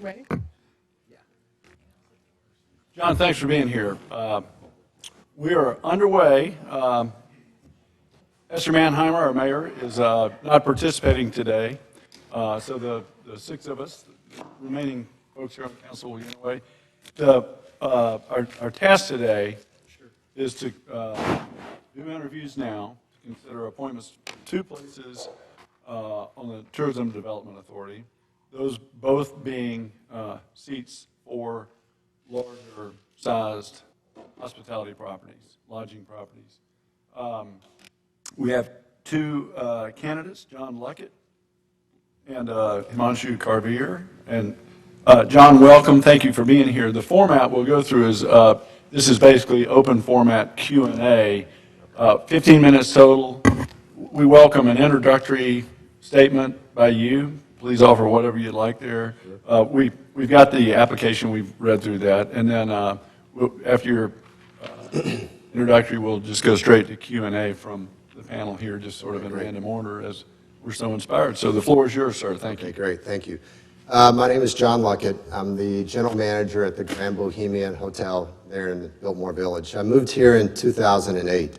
ready? John, thanks for being here. We are underway. Esther Mannheimer, our mayor, is not participating today. So the six of us, the remaining folks here on council will get away. Our task today is to do interviews now, to consider appointments to two places on the Tourism Development Authority, those both being seats for larger sized hospitality properties, lodging properties. We have two candidates, John Luckett and Himanshu Karveer. And John, welcome. Thank you for being here. The format we'll go through is, this is basically open format Q&A, 15 minutes total. We welcome an introductory statement by you. Please offer whatever you'd like there. We've got the application, we've read through that, and then after your introductory, we'll just go straight to Q&A from the panel here, just sort of in random order as we're so inspired. So the floor is yours, sir. Thank you. Okay, great. Thank you. My name is John Luckett. I'm the general manager at the Grand Bohemian Hotel there in the Biltmore Village. I moved here in 2008.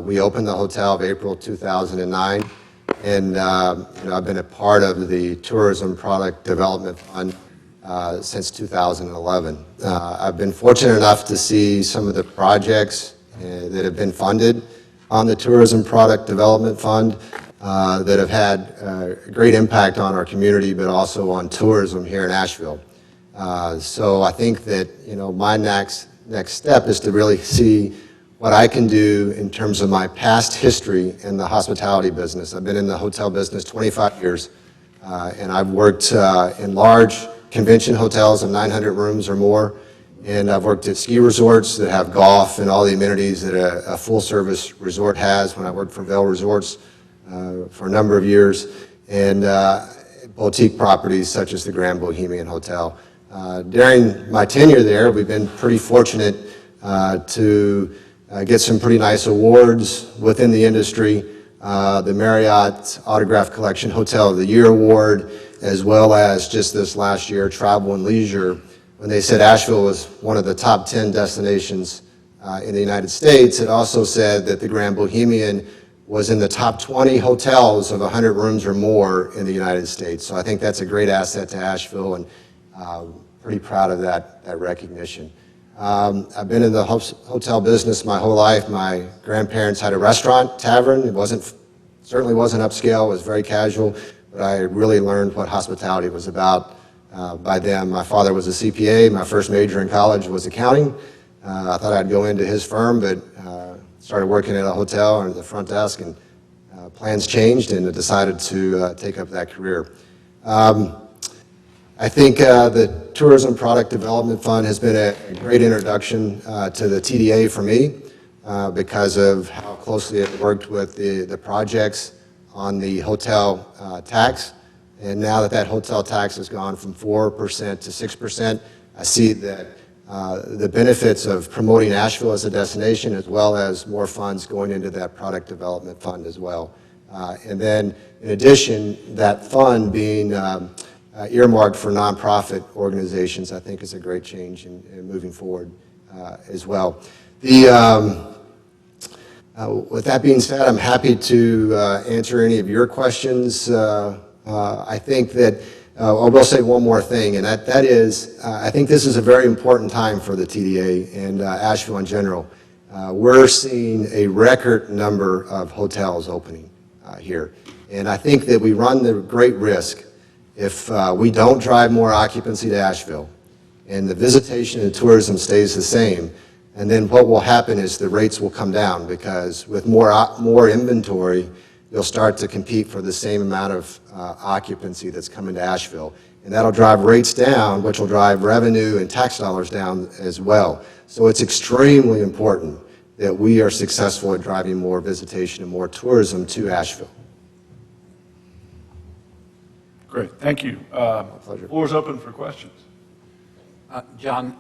We opened the hotel of April 2009. And I've been a part of the Tourism Product Development Fund since 2011. I've been fortunate enough to see some of the projects that have been funded on the Tourism Product Development Fund that have had a great impact on our community, but also on tourism here in Asheville. So I think that my next step is to really see what I can do in terms of my past history in the hospitality business. I've been in the hotel business 25 years, and I've worked in large convention hotels of 900 rooms or more, and I've worked at ski resorts that have golf and all the amenities that a full-service resort has when I worked for Vail Resorts for a number of years, and boutique properties such as the Grand Bohemian Hotel. During my tenure there, we've been pretty fortunate to get some pretty nice awards within the industry, the Marriott Autograph Collection Hotel of the Year Award, as well as just this last year, Travel and Leisure, when they said Asheville was one of the top 10 destinations in the United States. It also said that the Grand Bohemian was in the top 20 hotels of 100 rooms or more in the United States. So I think that's a great asset to Asheville, and pretty proud of that recognition. I've been in the hotel business my whole life. My grandparents had a restaurant, tavern. It certainly wasn't upscale, it was very casual, but I really learned what hospitality was about by them. My father was a CPA. My first major in college was accounting. I thought I'd go into his firm, but started working at a hotel and at the front desk, and plans changed, and I decided to take up that career. I think the Tourism Product Development Fund has been a great introduction to the TDA for me because of how closely it worked with the projects on the hotel tax. And now that hotel tax has gone from 4% to 6%, I see that the benefits of promoting Asheville as a destination, as well as more funds going into that product development fund as well. And then in addition, that fund being earmarked for nonprofit organizations, I think is a great change in moving forward as well. With that being said, I'm happy to answer any of your questions. I think that I will say one more thing, and that is, I think this is a very important time for the TDA and Asheville in general. We're seeing a record number of hotels opening here, and I think that we run the great risk if we don't drive more occupancy to Asheville and the visitation and tourism stays the same, and then what will happen is the rates will come down, because with more inventory, you'll start to compete for the same amount of occupancy that's coming to Asheville. And that'll drive rates down, which will drive revenue and tax dollars down as well. So it's extremely important that we are successful at driving more visitation and more tourism to Asheville. Great, thank you. Pleasure. Floor is open for questions. John,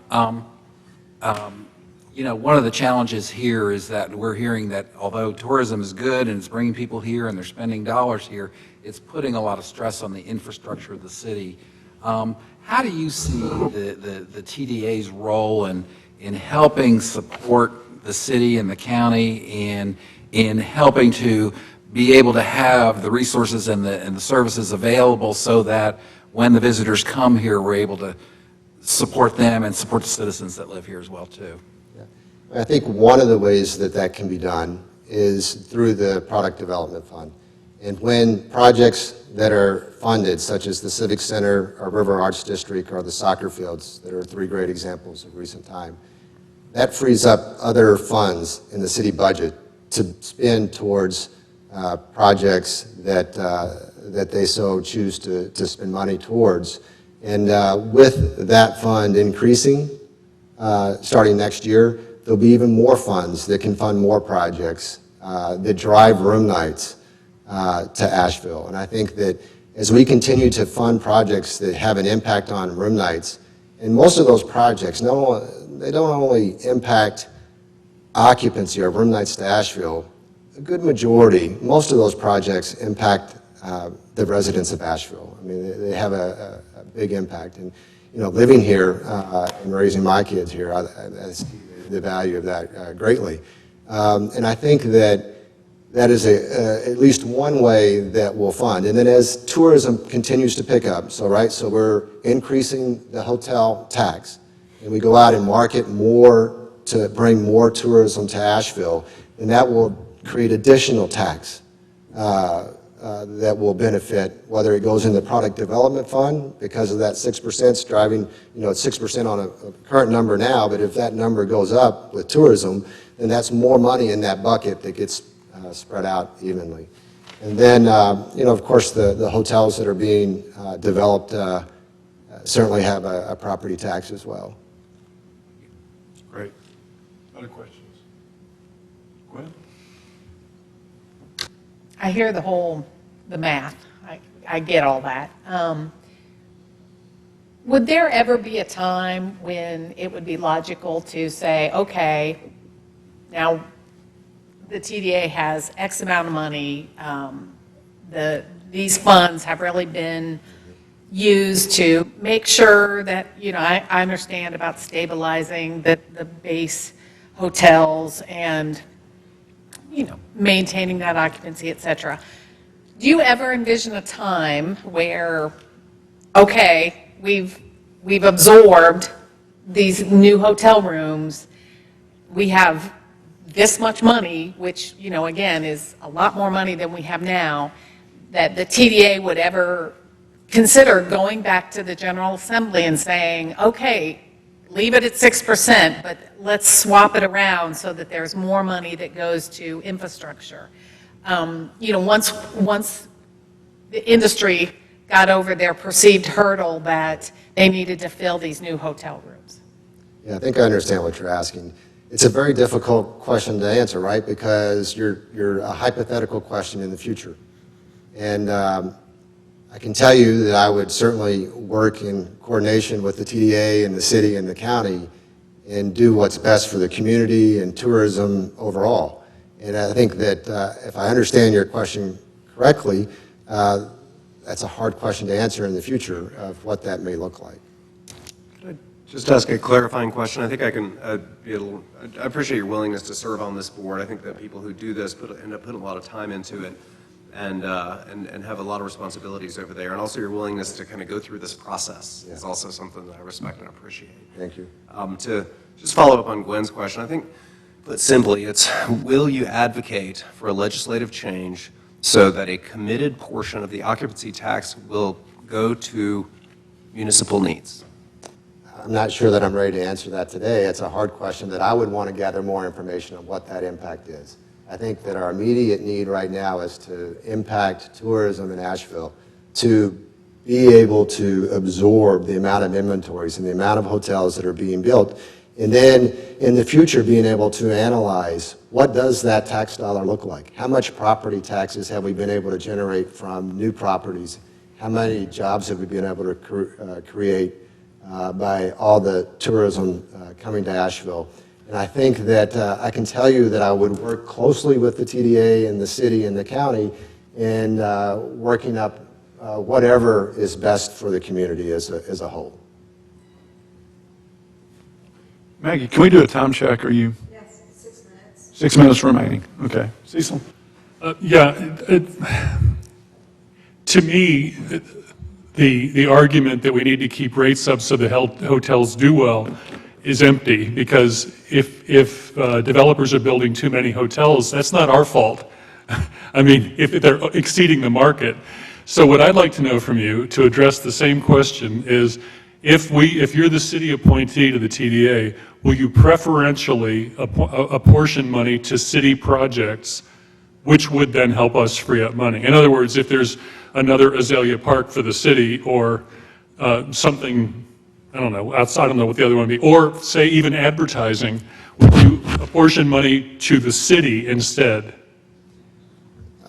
one of the challenges here is that we're hearing that although tourism is good and it's bringing people here and they're spending dollars here, it's putting a lot of stress on the infrastructure of the city. How do you see the TDA's role in helping support the city and the county in helping to be able to have the resources and the services available so that when the visitors come here, we're able to support them and support the citizens that live here as well, too? I think one of the ways that that can be done is through the Product Development Fund. And when projects that are funded, such as the Civic Center, or River Arts District, or the soccer fields, that are three great examples of recent time, that frees up other funds in the city budget to spend towards projects that they so choose to spend money towards. And with that fund increasing, starting next year, there'll be even more funds that can fund more projects that drive room nights to Asheville. And I think that as we continue to fund projects that have an impact on room nights, and most of those projects, they don't only impact occupancy or room nights to Asheville, a good majority, most of those projects impact the residents of Asheville. I mean, they have a big impact. And, you know, living here and raising my kids here, I see the value of that greatly. And I think that is at least one way that we'll fund. And then as tourism continues to pick up, so we're increasing the hotel tax, and we go out and market more to bring more tourism to Asheville, and that will create additional tax that will benefit, whether it goes in the Product Development Fund because of that 6% driving, you know, it's 6% on a current number now, but if that number goes up with tourism, then that's more money in that bucket that gets spread out evenly. And then, you know, of course, the hotels that are being developed certainly have a property tax as well. Great. Other questions? Gwen? I hear the math. I get all that. Would there ever be a time when it would be logical to say, okay, now the TDA has X amount of money, these funds have really been used to make sure that, you know, I understand about stabilizing the base hotels and, you know, maintaining that occupancy, et cetera. Do you ever envision a time where, okay, we've absorbed these new hotel rooms, we have this much money, which, you know, again, is a lot more money than we have now, that the TDA would ever consider going back to the General Assembly and saying, okay, leave it at 6%, but let's swap it around so that there's more money that goes to infrastructure. You know, once the industry got over their perceived hurdle that they needed to fill these new hotel rooms. Yeah, I think I understand what you're asking. It's a very difficult question to answer, right? Because you're a hypothetical question in the future. And I can tell you that I would certainly work in coordination with the TDA and the city and the county and do what's best for the community and tourism overall. And I think that if I understand your question correctly, that's a hard question to answer in the future of what that may look like. Just ask a clarifying question. I think I can I appreciate your willingness to serve on this board. I think that people who do this end up putting a lot of time into it and have a lot of responsibilities over there. And also your willingness to kind of go through this process is also something that I respect and appreciate. Thank you. To just follow up on Gwen's question, I think, put simply, it's will you advocate for a legislative change so that a committed portion of the occupancy tax will go to municipal needs? I'm not sure that I'm ready to answer that today. It's a hard question that I would want to gather more information on what that impact is. I think that our immediate need right now is to impact tourism in Asheville, to be able to absorb the amount of inventories and the amount of hotels that are being built, and then in the future being able to analyze what does that tax dollar look like? How much property taxes have we been able to generate from new properties? How many jobs have we been able to create by all the tourism coming to Asheville? And I think that I can tell you that I would work closely with the TDA and the city and the county in working up whatever is best for the community as a whole. Maggie, can we do a time check? Are you? Yes, 6 minutes. 6 minutes remaining. Okay. Cecil? To me, the argument that we need to keep rates up so the hotels do well is empty, because if developers are building too many hotels, that's not our fault. I mean, if they're exceeding the market. So what I'd like to know from you, to address the same question, is if you're the city appointee to the TDA, will you preferentially apportion money to city projects, which would then help us free up money? In other words, if there's another Azalea Park for the city, or something, I don't know what the other one would be, or say even advertising, would you apportion money to the city instead?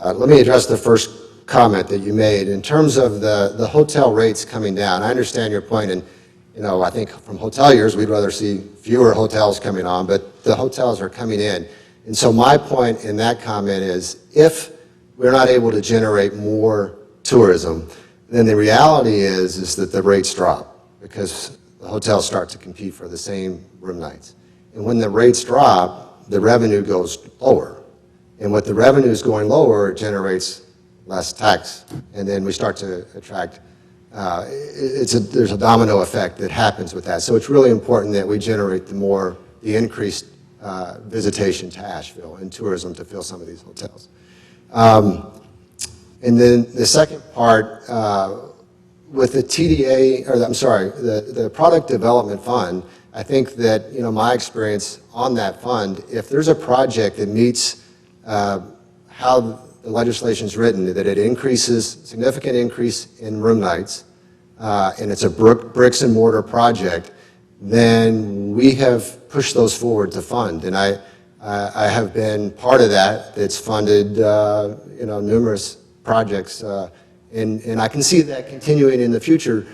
Let me address the first comment that you made. In terms of the hotel rates coming down, I understand your point, and I think from hoteliers, we'd rather see fewer hotels coming on, but the hotels are coming in. And so my point in that comment is, if we're not able to generate more tourism, then the reality is that the rates drop, because the hotels start to compete for the same room nights. And when the rates drop, the revenue goes lower. And with the revenues going lower, it generates less tax. And then we start to attract, there's a domino effect that happens with that. So it's really important that we generate the increased visitation to Asheville and tourism to fill some of these hotels. And then the second part, with the TDA, the Product Development Fund, I think that, my experience on that fund, if there's a project that meets how the legislation's written, that it significant increase in room nights, and it's a bricks and mortar project, then we have pushed those forward to fund. And I have been part of that's funded, numerous projects, and I can see that continuing in the future.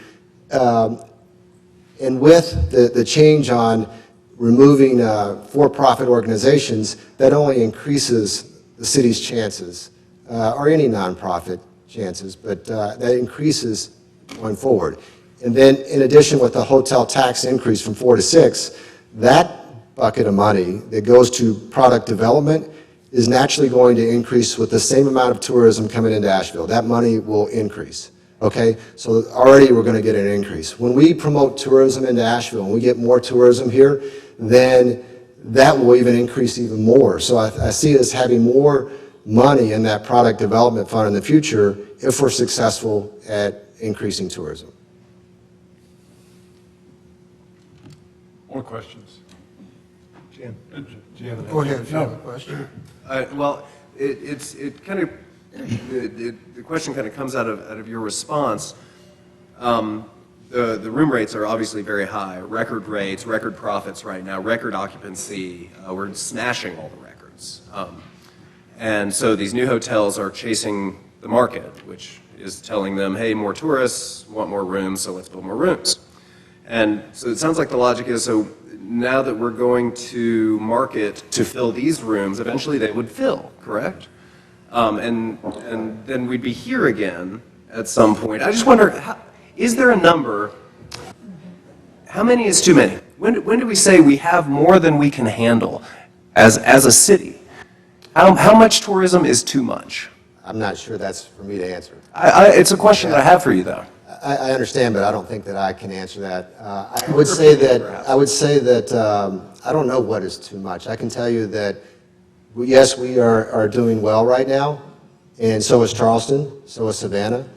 And with the change on removing for-profit organizations, that only increases the city's chances, or any nonprofit chances, but that increases going forward. And then in addition, with the hotel tax increase from 4 to 6, that bucket of money that goes to product development is naturally going to increase with the same amount of tourism coming into Asheville. That money will increase, okay? So already we're going to get an increase. When we promote tourism into Asheville and we get more tourism here, then that will even increase even more. So I see us having more money in that product development fund in the future if we're successful at increasing tourism. More questions? Jan. Go ahead, if you have a question. Well, the question kind of comes out of your response. The room rates are obviously very high, record rates, record profits right now, record occupancy. We're smashing all the records. And so these new hotels are chasing the market, which is telling them, hey, more tourists want more rooms, so let's build more rooms. And so it sounds like the logic is, so now that we're going to market to fill these rooms, eventually they would fill, correct? And then we'd be here again at some point. I just wonder, is there a number? How many is too many? When do we say we have more than we can handle as a city? How much tourism is too much? I'm not sure that's for me to answer. It's a question that I have for you, though. I understand, but I don't think that I can answer that. I would say that I don't know what is too much. I can tell you that, yes, we are doing well right now, and so is Charleston, so is Savannah,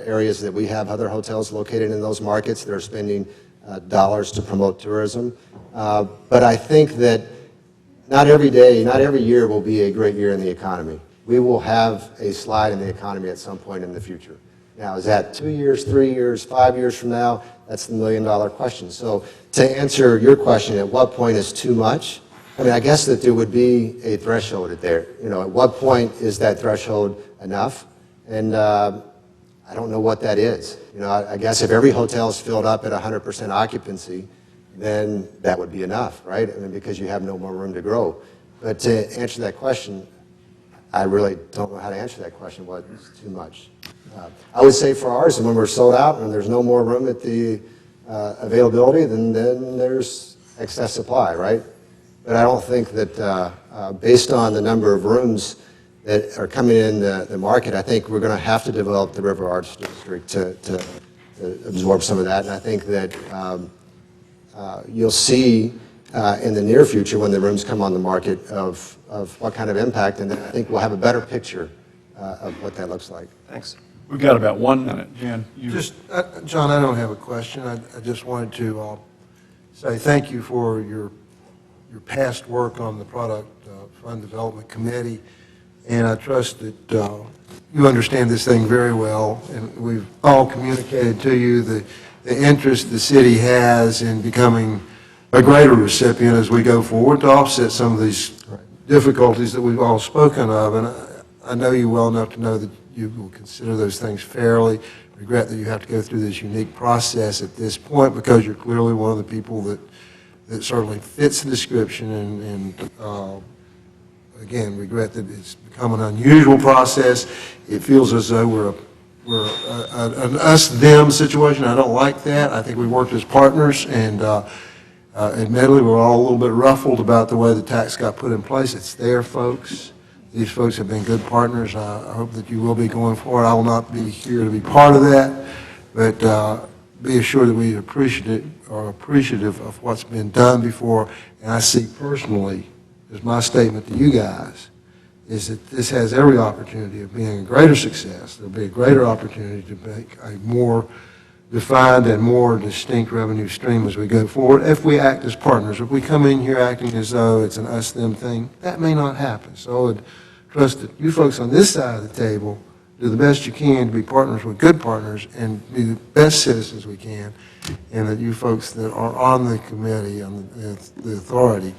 areas that we have other hotels located in those markets that are spending dollars to promote tourism. But I think that not every day, not every year will be a great year in the economy. We will have a slide in the economy at some point in the future. Now, is that 2 years, 3 years, 5 years from now? That's the million-dollar question. So to answer your question, at what point is too much? I mean, I guess that there would be a threshold there. At what point is that threshold enough? And I don't know what that is. I guess if every hotel is filled up at 100% occupancy, then that would be enough, right? I mean, because you have no more room to grow. But to answer that question, I really don't know how to answer that question, what is too much. I would say for ours, when we're sold out and there's no more room at the availability, then there's excess supply, right? But I don't think that based on the number of rooms that are coming in the market, I think we're going to have to develop the River Arts District to absorb some of that. And I think that you'll see in the near future when the rooms come on the market of what kind of impact, and then I think we'll have a better picture of what that looks like. Thanks. We've got about 1 minute. Jan, you. Just, John, I don't have a question. I just wanted to say thank you for your past work on the Product Fund Development Committee, and I trust that you understand this thing very well, and we've all communicated to you the interest the city has in becoming a greater recipient as we go forward to offset some of these difficulties that we've all spoken of. And I know you well enough to know that you will consider those things fairly. Regret that you have to go through this unique process at this point, because you're clearly one of the people that certainly fits the description, and again, regret that it's become an unusual process. It feels as though we're an us-them situation. I don't like that. I think we worked as partners, and admittedly, we're all a little bit ruffled about the way the tax got put in place. It's their folks. These folks have been good partners. I hope that you will be going forward. I will not be here to be part of that, but be assured that we are appreciative of what's been done before. And I see personally, as my statement to you guys, is that this has every opportunity of being a greater success. There'll be a greater opportunity to make a more defined and more distinct revenue stream as we go forward if we act as partners. If we come in here acting as though it's an us-them thing, that may not happen. So I would trust that you folks on this side of the table do the best you can to be partners with good partners and be the best citizens we can, and that you folks that are on the committee, on the authority,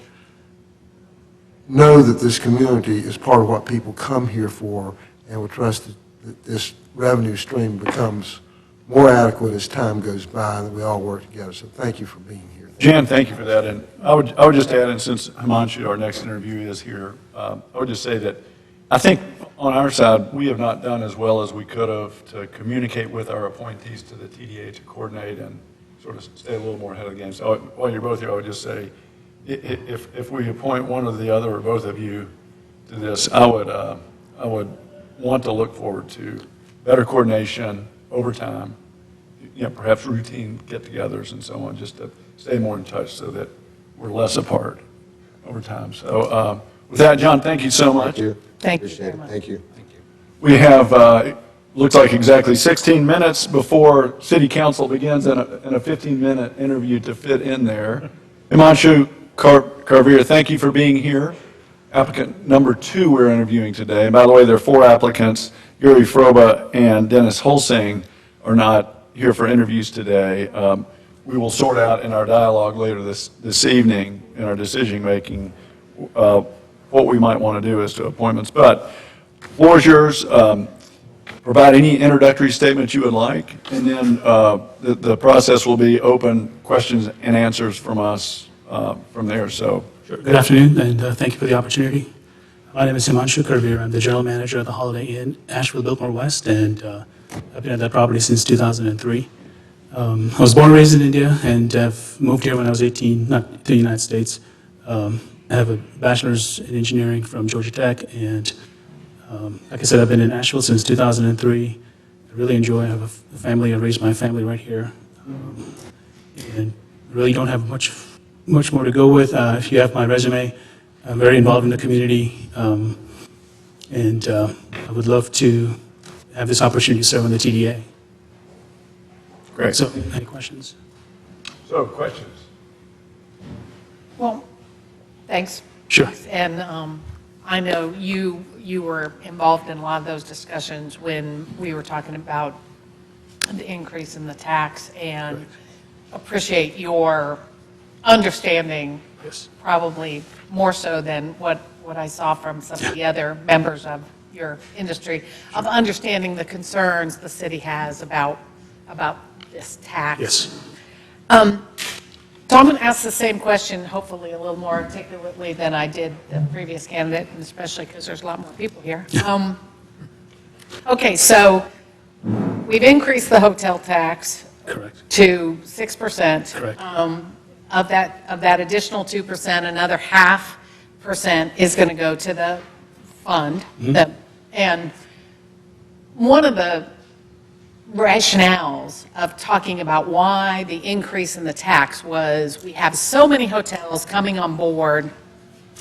know that this community is part of what people come here for, and we trust that this revenue stream becomes more adequate as time goes by, and that we all work together. So thank you for being here. Jan, thank you for that. And I would just add, and since Himanshu, our next interviewee, is here, I would just say that I think on our side, we have not done as well as we could have to communicate with our appointees to the TDA to coordinate and sort of stay a little more ahead of the game. So while you're both here, I would just say, if we appoint one or the other or both of you to this, I would want to look forward to better coordination over time, perhaps routine get-togethers and so on, just to stay more in touch so that we're less apart over time. So with that, John, thank you so much. Thank you. Thank you Appreciate very it. much. Thank you. We have, looks like exactly 16 minutes before City Council begins and a 15-minute interview to fit in there. Himanshu Karveer, thank you for being here. Applicant number 2 we're interviewing today. And by the way, there are 4 applicants. Yuri Froba and Dennis Holsing are not here for interviews today. We will sort out in our dialogue later this evening in our decision-making what we might want to do as to appointments. But floor is yours. Provide any introductory statements you would like, and then the process will be open questions and answers from us from there. So, Good afternoon, and thank you for the opportunity. My name is Himanshu Karveer. I'm the general manager of the Holiday Inn, Asheville Biltmore West, and I've been at that property since 2003. I was born and raised in India, and I've moved here when I was 18, not to the United States. I have a bachelor's in engineering from Georgia Tech, and like I said, I've been in Asheville since 2003. I really enjoy. I have a family. I raised my family right here, and really don't have much more to go with. If you have my resume, I'm very involved in the community, and I would love to have this opportunity to serve on the TDA. great. So, any questions? So, questions? Well, thanks. Sure. And I know you were involved in a lot of those discussions when we were talking about the increase in the tax, and appreciate your understanding, Yes. probably more so than what I saw from some of the other members of your industry, of understanding the concerns the city has about this tax. Yes. So I'm going to ask the same question, hopefully a little more articulately than I did the previous candidate, and especially because there's a lot more people here. Okay, so we've increased the hotel tax Correct. to 6%. Correct. Of that additional 2%, another 0.5% is going to go to the fund. And one of the rationales of talking about why the increase in the tax was we have so many hotels coming on board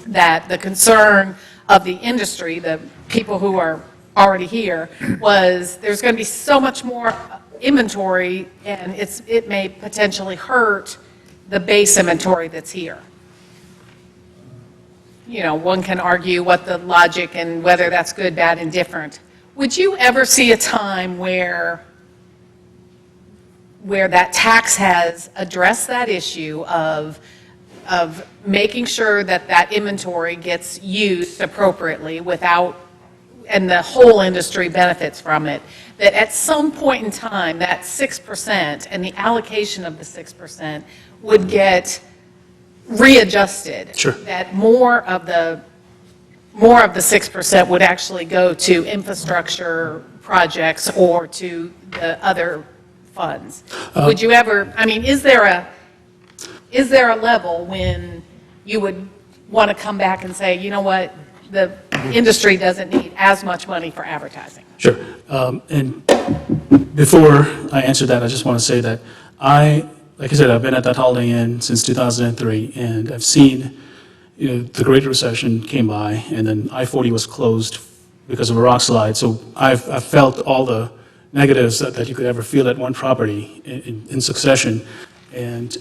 that the concern of the industry, the people who are already here, was there's going to be so much more inventory and it may potentially hurt the base inventory that's here. You know, one can argue what the logic and whether that's good, bad, indifferent. Would you ever see a time where that tax has addressed that issue of making sure that that inventory gets used appropriately without, and the whole industry benefits from it, that at some point in time, that 6% and the allocation of the 6% would get readjusted? Sure. That more of the 6% would actually go to infrastructure projects or to the other funds? Would you ever, I mean, is there a level when you would want to come back and say, you know what, the industry doesn't need as much money for advertising? Sure. And before I answer that, I just want to say that like I said, I've been at that Holiday Inn since 2003, and I've seen, the Great Recession came by, and then I-40 was closed because of a rock slide. So I've felt all the negatives that you could ever feel at one property in succession. And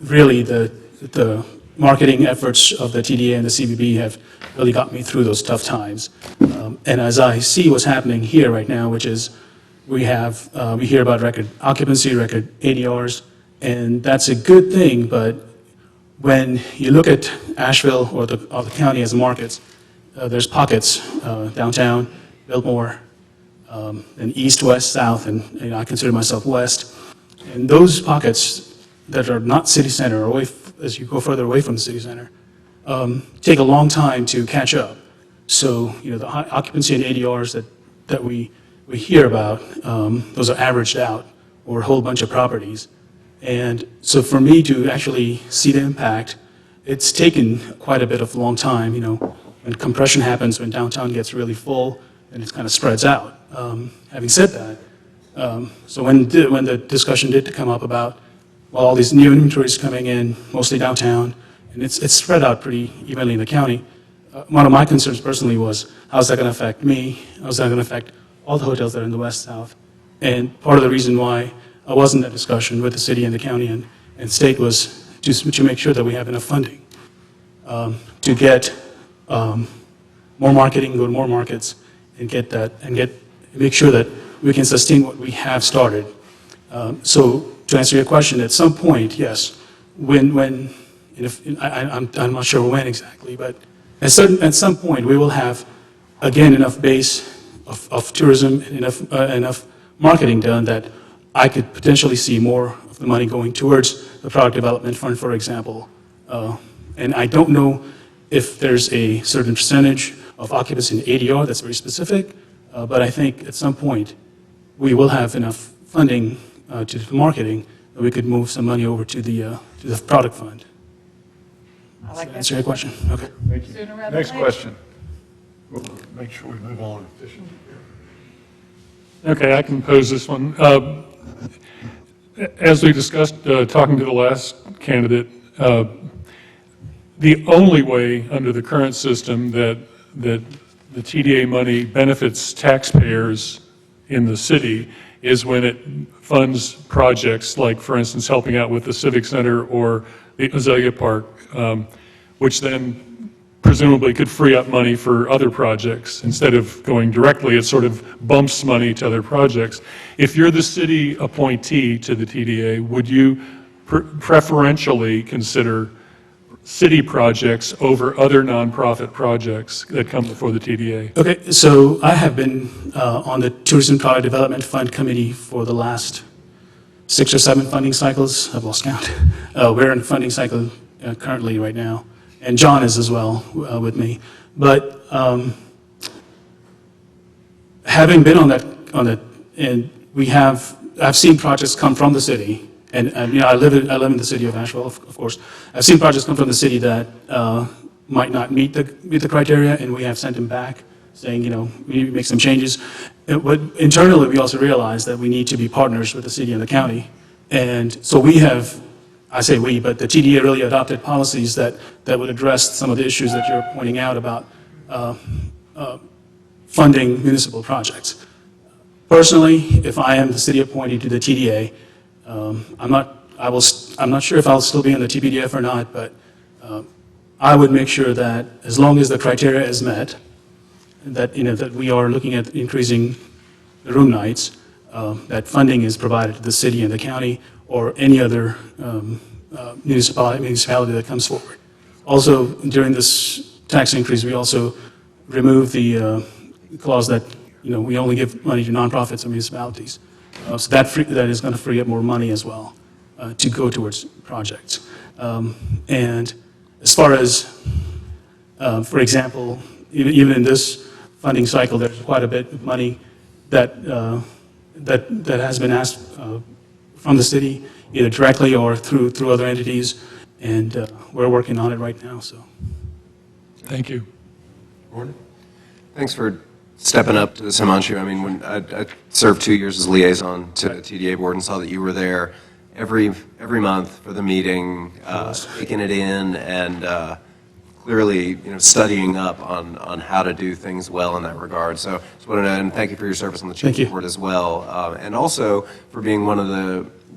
really, the marketing efforts of the TDA and the CBB have really got me through those tough times. And as I see what's happening here right now, which is we hear about record occupancy, record ADRs, and that's a good thing, but when you look at Asheville or the county as markets, there's pockets, downtown, Biltmore, and east, west, south, and I consider myself west. And those pockets that are not city center, or as you go further away from the city center, take a long time to catch up. So, the high occupancy and ADRs that we hear about, those are averaged out over a whole bunch of properties. And so for me to actually see the impact, it's taken quite a bit of a long time, when compression happens, when downtown gets really full, and it kind of spreads out. Having said that, so when the discussion did come up about, all these new inventories coming in, mostly downtown, and it's spread out pretty evenly in the county, one of my concerns personally was, how's that going to affect me? How's that going to affect all the hotels that are in the west, south? And part of the reason why I was in that discussion with the city and the county and state was to make sure that we have enough funding to get more marketing, go to more markets, and make sure that we can sustain what we have started. So to answer your question, at some point, yes, I'm not sure when exactly, but at some point we will have again enough base of tourism and enough marketing done that I could potentially see more of the money going towards the product development fund, for example. And I don't know if there's a certain percentage of occupancy in ADR that's very specific, but I think at some point we will have enough funding to the marketing that we could move some money over to the product fund. I like that. Answer your question? Okay. Thank you. Sooner rather Next than later. question. We'll make sure we move on efficiently. Okay, I can pose this one. As we discussed, talking to the last candidate, the only way under the current system that the TDA money benefits taxpayers in the city is when it funds projects like, for instance, helping out with the Civic Center or the Azalea Park, which then presumably could free up money for other projects. Instead of going directly, it sort of bumps money to other projects. If you're the city appointee to the TDA, would you preferentially consider city projects over other nonprofit projects that come before the TDA? Okay, so I have been on the Tourism Product Development Fund Committee for the last 6 or 7 funding cycles. I've lost count. We're in funding cycle currently right now, and John is as well with me. But having been on that and I've seen projects come from the city, and you know, I live in the city of Asheville, of course. I've seen projects come from the city that might not meet the criteria, and we have sent them back, saying, you know, we need to make some changes. But internally, we also realize that we need to be partners with the city and the county. And so we have, I say we, but the TDA really adopted policies that would address some of the issues that you're pointing out about funding municipal projects. Personally, if I am the city appointee to the TDA, I'm not sure if I'll still be in the TPDF or not, but I would make sure that as long as the criteria is met, that, you know, that we are looking at increasing the room nights, that funding is provided to the city and the county or any other municipality that comes forward. Also, during this tax increase, we also removed the clause that, you know, we only give money to nonprofits and municipalities. So that is going to free up more money as well to go towards projects. And as far as, for example, even in this funding cycle, there's quite a bit of money that has been asked from the city, either directly or through other entities, and we're working on it right now. So, Thank you. Gordon? Thanks for stepping up to this, Himanshu. I mean, when I served 2 years as liaison to the TDA board and saw that you were there every month for the meeting, taking it in and clearly, you know, studying up on how to do things well in that regard. So just wanted to, and thank you for your service on the Thank you. chief board as well, and also for being one of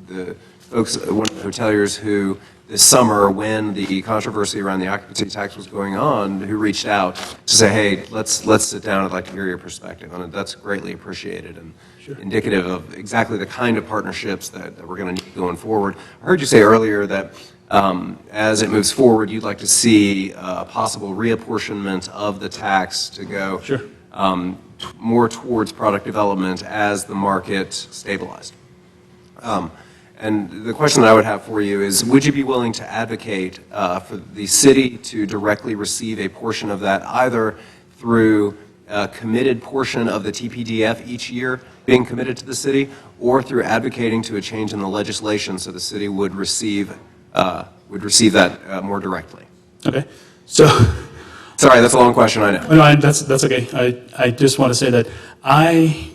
the folks, one of the hoteliers who this summer, when the controversy around the occupancy tax was going on, who reached out to say, hey, let's sit down, I'd like to hear your perspective. And that's greatly appreciated and indicative of exactly the kind of partnerships that we're going to need going forward. I heard you say earlier that as it moves forward, you'd like to see a possible reapportionment of the tax to go more towards product development as the market stabilized. And the question that I would have for you is, would you be willing to advocate for the city to directly receive a portion of that, either through a committed portion of the TPDF each year being committed to the city, or through advocating to a change in the legislation so the city would receive that more directly? okay. So, Sorry, that's a long question, I know. no, that's okay. I just want to say that I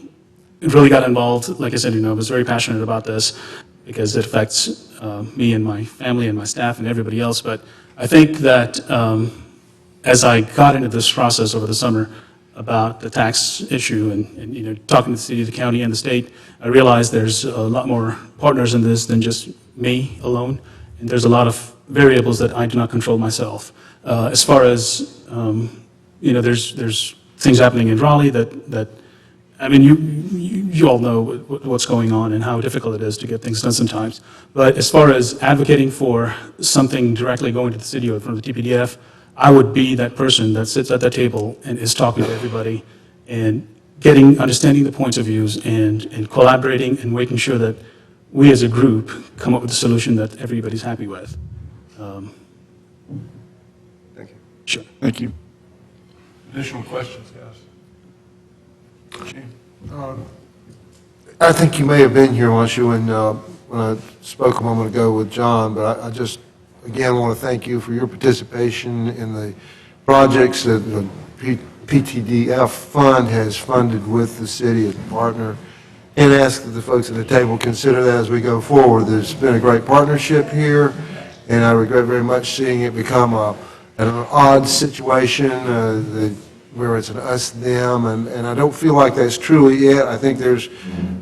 really got involved, like I said, you know, I was very passionate about this because it affects me and my family and my staff and everybody else. But I think that as I got into this process over the summer about the tax issue and you know, talking to the city, the county, and the state, I realized there's a lot more partners in this than just me alone, and there's a lot of variables that I do not control myself. As far as you know, there's things happening in Raleigh that I mean, you all know what's going on and how difficult it is to get things done sometimes. But as far as advocating for something directly going to the city or from the TPDF, I would be that person that sits at that table and is talking to everybody and understanding the points of views and collaborating and making sure that we as a group come up with a solution that everybody's happy with. Thank you. Sure. Thank you. Additional questions, guys? Gene? I think you may have been here once when I spoke a moment ago with John, but I just, again, want to thank you for your participation in the projects that the PTDF fund has funded with the city as a partner, and ask that the folks at the table consider that as we go forward. There's been a great partnership here, and I regret very much seeing it become an odd situation, where it's an us-them, and I don't feel like that's truly it. I think there's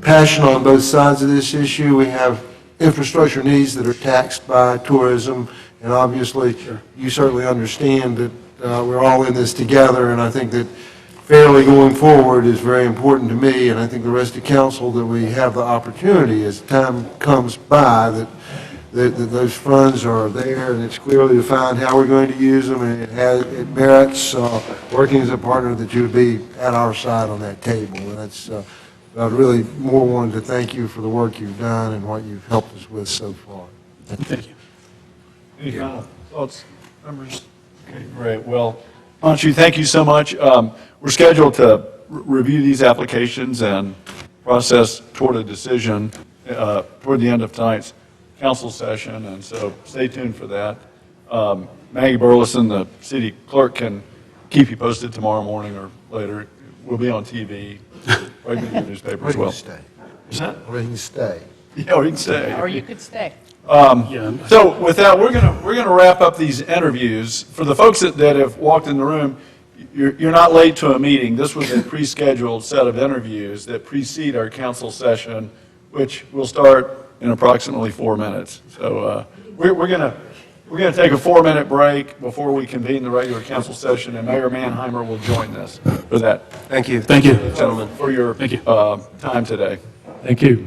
passion on both sides of this issue. We have infrastructure needs that are taxed by tourism, and obviously, you certainly understand that we're all in this together, and I think that fairly going forward is very important to me, and I think the rest of council, that we have the opportunity as time comes by, that those funds are there, and it's clearly defined how we're going to use them, and it merits working as a partner, that you would be at our side on that table. And that's, I really more wanted to thank you for the work you've done and what you've helped us with so far. Thank you. Any final thoughts, members? Okay, great. Well, Himanshu, thank you so much. We're scheduled to review these applications and process toward a decision toward the end of tonight's council session, and so stay tuned for that. Maggie Burleson, the city clerk, can keep you posted tomorrow morning or later. We'll be on TV, probably in the newspaper as Or you well. can stay. Is that? Or you can stay. Yeah, or you can stay. Or you could stay. Yeah, So with that, we're gonna wrap up these interviews. For the folks that have walked in the room, you're not late to a meeting. This was a pre-scheduled set of interviews that precede our council session, which will start in approximately 4 minutes. So we're gonna take a 4-minute break before we convene the regular council session, and Mayor Mannheimer will join us for that. Thank you. thank you. Gentlemen. For your Thank you. time today. Thank you.